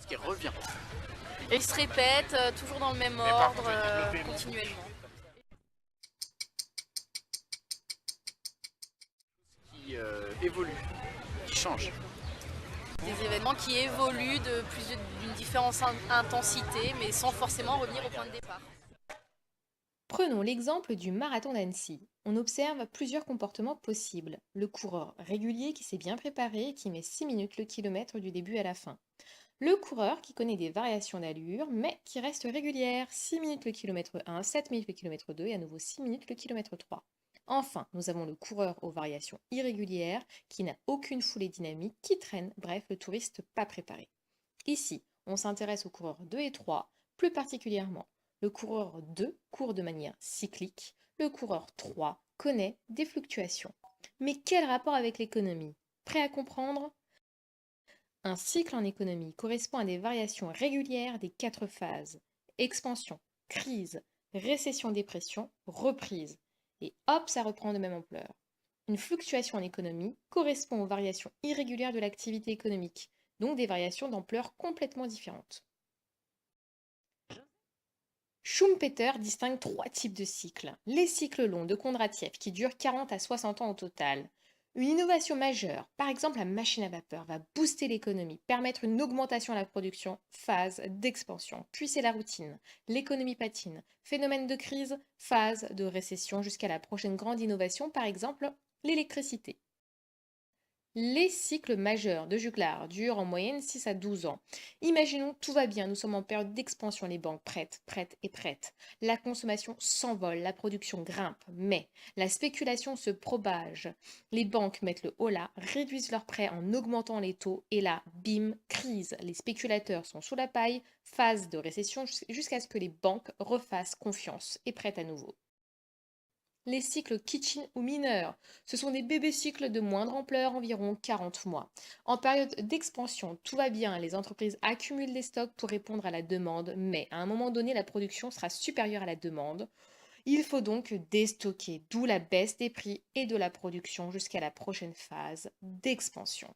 qui revient. Et il se répète toujours dans le même ordre, continuellement. Qui évolue, qui change. Des événements qui évoluent d'une différente intensité, mais sans forcément revenir au point de départ. Prenons l'exemple du marathon d'Annecy. On observe plusieurs comportements possibles. Le coureur régulier qui s'est bien préparé et qui met 6 minutes le kilomètre du début à la fin. Le coureur qui connaît des variations d'allure mais qui reste régulière. 6 minutes le kilomètre 1, 7 minutes le kilomètre 2 et à nouveau 6 minutes le kilomètre 3. Enfin, nous avons le coureur aux variations irrégulières qui n'a aucune foulée dynamique, qui traîne, bref, le touriste pas préparé. Ici, on s'intéresse aux coureurs 2 et 3, plus particulièrement. Le coureur 2 court de manière cyclique, le coureur 3 connaît des fluctuations. Mais quel rapport avec l'économie? Prêt à comprendre? Un cycle en économie correspond à des variations régulières des 4 phases. Expansion, crise, récession-dépression, reprise. Et hop, ça reprend de même ampleur. Une fluctuation en économie correspond aux variations irrégulières de l'activité économique, donc des variations d'ampleur complètement différentes. Schumpeter distingue 3 types de cycles. Les cycles longs de Kondratiev qui durent 40 à 60 ans au total. Une innovation majeure, par exemple la machine à vapeur, va booster l'économie, permettre une augmentation de la production, phase d'expansion. Puis c'est la routine, l'économie patine, phénomène de crise, phase de récession jusqu'à la prochaine grande innovation, par exemple l'électricité. Les cycles majeurs de Juglar durent en moyenne 6 à 12 ans. Imaginons tout va bien, nous sommes en période d'expansion, les banques prêtent, prêtent et prêtent. La consommation s'envole, la production grimpe, mais la spéculation se propage. Les banques mettent le holà, réduisent leurs prêts en augmentant les taux et là, bim, crise. Les spéculateurs sont sous la paille, phase de récession jusqu'à ce que les banques refassent confiance et prêtent à nouveau. Les cycles kitchen ou mineurs, ce sont des bébés cycles de moindre ampleur, environ 40 mois. En période d'expansion, tout va bien, les entreprises accumulent les stocks pour répondre à la demande, mais à un moment donné, la production sera supérieure à la demande. Il faut donc déstocker, d'où la baisse des prix et de la production jusqu'à la prochaine phase d'expansion.